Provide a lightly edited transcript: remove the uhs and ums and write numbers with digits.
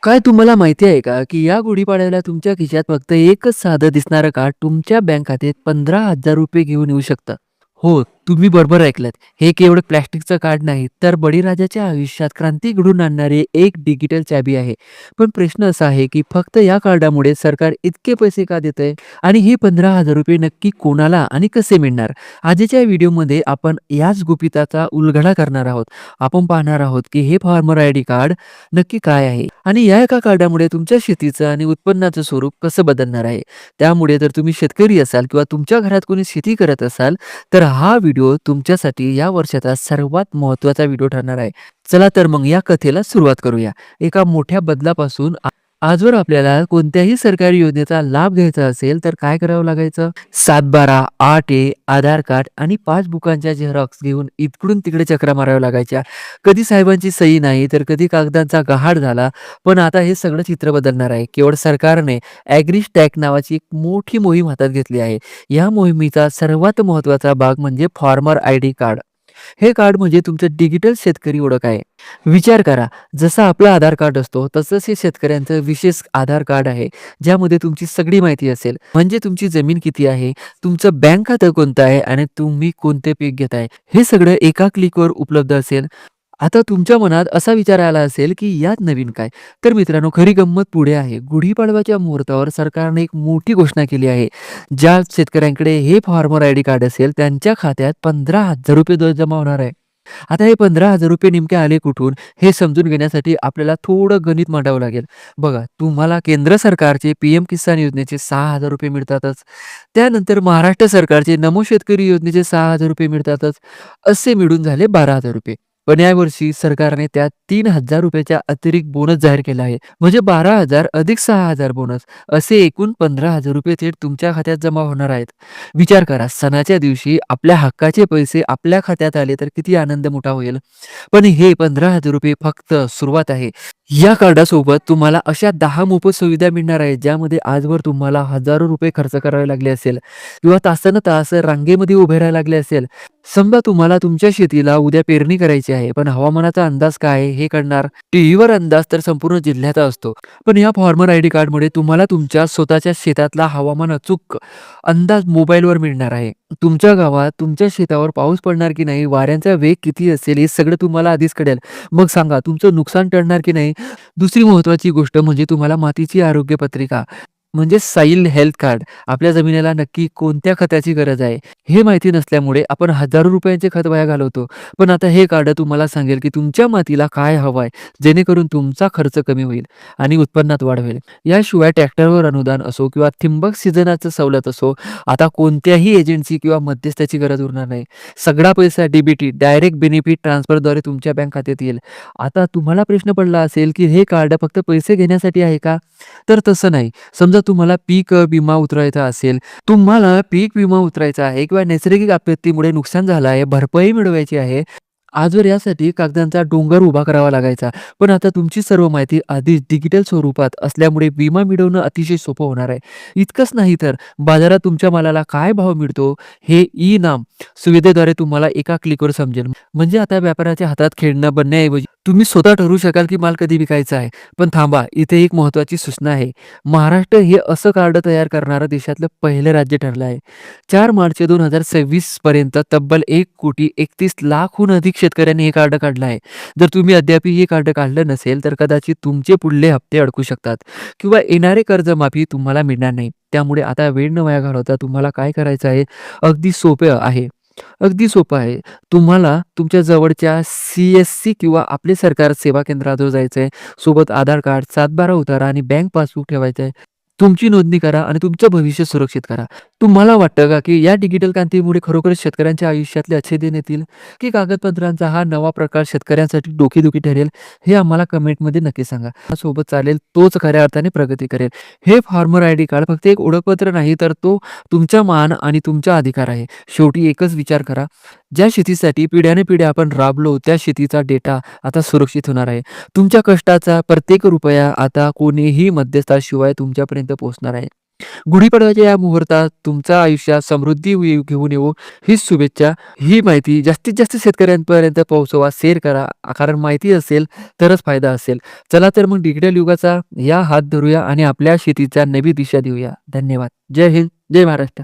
काय तुम्हाला माहिती आहे का, की या गुढीपाडव्याला तुमच्या खिशात फक्त एकच साधं दिसणारं कार्ड तुमच्या बँक खात्यात ₹15,000 घेऊन येऊ शकतं. हो, तुम्ही बरोबर ऐकलत. हे केवळ प्लास्टिकचं कार्ड नाही, तर बळीराजाच्या आयुष्यात क्रांती घडवून आणणारी एक डिजिटल चाबी आहे. पण प्रश्न असा आहे, की फक्त या कार्डामुळे सरकार इतके पैसे का देतंय? आणि हे ₹15,000 नक्की कोणाला आणि कसे मिळणार? आजच्या व्हिडिओमध्ये आपण याच गुपिताचा उलगडा करणार आहोत. आपण पाहणार आहोत, की हे फार्मर आयडी कार्ड नक्की काय आहे? आणि या एका कार्डामुळे तुमच्या शेतीचं आणि उत्पन्नाचं स्वरूप कसं बदलणार आहे? त्यामुळे जर तुम्ही शेतकरी असाल किंवा तुमच्या घरात कोणी शेती करत असाल, तर हा व्हिडिओ तुमच्यासाठी या वर्षाचा सर्वात महत्त्वाचा व्हिडिओ ठरणार आहे. चला तर मग या कथेला सुरुवात करूया. एका मोठ्या बदलापासून आजवर आपल्याला कोणत्याही सरकारी योजनेचा लाभ घ्यायचा असेल, तर काय करावं लागायचं? 7/12, 8A, आधार कार्ड आणि पासबुकांच्या झेरॉक्स घेऊन इकडून-तिकडे चकरा माराव्या लागायच्या. कधी साहेबांची सही नाही, तर कधी कागदांचा गहाड झाला. पण आता हे सगळं चित्र बदलणार आहे. केवळ सरकारने ॲग्रीस्टॅग नावाची एक मोठी मोहीम हातात घेतली आहे. या मोहिमेचा सर्वात महत्त्वाचा भाग म्हणजे फार्मर आयडी कार्ड. हे कार्ड म्हणजे तुमचं डिजिटल शेतकरी ओळख आहे. विचार करा, जसं आपलं आधार कार्ड असतो, तसंच हे शेतकऱ्यांचं विशेष आधार कार्ड आहे, ज्यामध्ये तुमची सगळी माहिती असेल. म्हणजे तुमची जमीन किती आहे, तुमचं बँक खातं कोणतं आहे आणि तुम्ही कोणते पीक घेताय, हे सगळं एका क्लिकवर उपलब्ध असेल. आता तुमच्या मनात असा विचार आला असेल, की यात नवीन काय? तर मित्रांनो, खरी गंमत पुढे आहे. गुढीपाडव्याच्या मुहूर्तावर सरकारने एक मोठी घोषणा केली आहे. ज्या शेतकऱ्यांकडे हे फार्मर आयडी कार्ड असेल, त्यांच्या खात्यात ₹15,000 जमा होणार आहे. आता हे ₹15,000 नेमके आले कुठून? हे समजून घेण्यासाठी आपल्याला थोडं गणित मांडावं लागेल. बघा, तुम्हाला केंद्र सरकारचे पीएम किसान योजनेचे ₹6,000 मिळतातच. त्यानंतर महाराष्ट्र सरकारचे नमो शेतकरी योजनेचे ₹6,000 मिळतातच. असे मिळून झाले ₹12,000. पण यावर्षी सरकारने त्यात ₹3,000 चा अतिरिक्त बोनस जाहीर केला आहे. म्हणजे 12,000 अधिक 6,000 बोनस असे एकूण ₹15,000 थेट तुमच्या खात्यात जमा होणार आहेत. विचार करा, सणाच्या दिवशी आपल्या हक्काचे पैसे आपल्या खात्यात आले तर किती आनंद मोठा होईल. पण हे ₹15,000 फक्त सुरुवात आहे. या कार्डासोबत तुम्हाला अशा 10 मोफत सुविधा मिळणार आहेत, ज्यामध्ये आजवर तुम्हाला हजारो रुपये खर्च करावे लागले असेल किंवा तासनतास रांगेमध्ये उभे राहायला लागले असेल. समजा तुम्हाला तुमच्या शेतीला उद्या पेरणी करायची आहे, पण हवामानाचा अंदाज काय आहे हे कळणार. टीव्हीवर अंदाज तर संपूर्ण जिल्ह्याचा असतो. पण या फार्मर आयडी कार्डमुळे तुम्हाला तुमच्या स्वतःच्या शेतातला हवामान अचूक अंदाज मोबाईलवर मिळणार आहे. तुमच्या गावात, तुमच्या शेतावर पाऊस पडणार की नाही, वाऱ्यांचा वेग किती असेल, हे सगळं तुम्हाला आधीच कळेल. मग सांगा, तुमचं नुकसान टळणार की नाही? दुसरी महत्त्वाची गोष्ट म्हणजे तुम्हाला मातीची आरोग्य पत्रिका म्हणजे सॉइल हेल्थ कार्ड. आपल्या जमिनीला नक्की कोणत्या खताची गरज आहे हे माहिती नसल्यामुळे आपण हजारो रुपयांचे खत वाया घालवतो. पण आता हे कार्ड तुम्हाला सांगेल की तुमच्या मातीला काय हवं आहे, जेणेकरून तुमचा खर्च कमी होईल आणि उत्पन्नात वाढ होईल. याशिवाय ट्रॅक्टरवर अनुदान असो किंवा ठिबक सिंचनाचं सवलत असो, आता कोणत्याही एजन्सी किंवा मध्यस्थाची गरज उरणार नाही. सगळा पैसा डीबीटी डायरेक्ट बेनिफिट ट्रान्सफरद्वारे तुमच्या बँक खात्यात येईल. आता तुम्हाला प्रश्न पडला असेल की हे कार्ड फक्त पैसे घेण्यासाठी आहे का? तर तसं नाही. समजा तुम्हाला पीक विमा उतरवायचा असेल, तुम्हाला पीक विमा उतरायचा आहे किंवा नैसर्गिक आपत्तीमुळे नुकसान झालं आहे, भरपाई मिळवायची आहे. आजवर यासाठी कागदांचा डोंगर उभा करावा लागायचा. पण आता तुमची सर्व माहिती आधीच डिजिटल स्वरूपात असल्यामुळे विमा मिळवणं अतिशय सोपं होणार आहे. इतकंच नाही तर बाजारात तुमच्या मालाला काय भाव मिळतो हे ई-नाम सुविधेद्वारे तुम्हाला एका क्लिकवर समजेल. म्हणजे आता व्यापाऱ्याच्या हातात खेळणं बनण्याऐवजी तुम्ही स्वतः ठरवू शकाल की माल कधी विकायचा आहे. पण थांबा, इथे एक महत्त्वाची सूचना आहे. महाराष्ट्र हे असं कार्ड तयार करणारं देशातलं पहिलं राज्य ठरलं आहे. 4 मार्च 2026 पर्यंत तब्बल 1,31,00,000हून अधिक शेतकऱ्यांनी हे कार्ड काढलं आहे. जर तुम्ही अद्याप हे कार्ड काढलं नसेल, तर कदाचित तुमचे पुढले हप्ते अडकू शकतात किंवा येणारे कर्जमाफी तुम्हाला मिळणार नाही. त्यामुळे आता वेळ न वाया घालवता तुम्हाला काय करायचं आहे, अगदी सोपं आहे. अगदी सोपं आहे. तुम्हाला तुमच्या जवळच्या CSC किंवा आपले सरकार सेवा केंद्राजवळ जायचं आहे. सोबत आधार कार्ड, 7/12 उतारा आणि बँक पासबुक ठेवायचं आहे. तुमची नोंदणी करा आणि तुमचं भविष्य सुरक्षित करा. तुम्हाला वाटतं का, की या डिजिटल क्रांतीमुळे खरोखरच शेतकऱ्यांच्या आयुष्यातले अच्छे दिन येतील? की कागदपत्रांचा हा नवा प्रकार शेतकऱ्यांसाठी डोकेदुखी ठरेल? हे आम्हाला कमेंटमध्ये नक्की सांगा. सोबत चालेल तोच खऱ्या अर्थाने प्रगती करेल. हे फार्मर आयडी कार्ड फक्त एक ओळखपत्र नाही, तर तो तुमचा मान आणि तुमचा अधिकार आहे. शेवटी एकच विचार करा, ज्या शेतीसाठी पिढ्यानपिढ्या आपण राबलो, त्या शेतीचा डेटा आता सुरक्षित होणार आहे. तुमच्या कष्टाचा प्रत्येक रुपया आता कोणीही मध्यस्थाशिवाय तुमच्यापर्यंत पोहोचणार आहे. गुढीपाडव्याच्या या मुहूर्तात तुमच्या आयुष्यात समृद्धी घेऊन येऊ हीच शुभेच्छा. ही माहिती जास्तीत जास्त शेतकऱ्यांपर्यंत पोहोचवा, शेअर करा. कारण माहिती असेल तरच फायदा असेल. चला तर मग डिजिटल युगाचा या हात धरूया आणि आपल्या शेतीचा नवी दिशा देऊया. धन्यवाद. जय हिंद, जय महाराष्ट्र.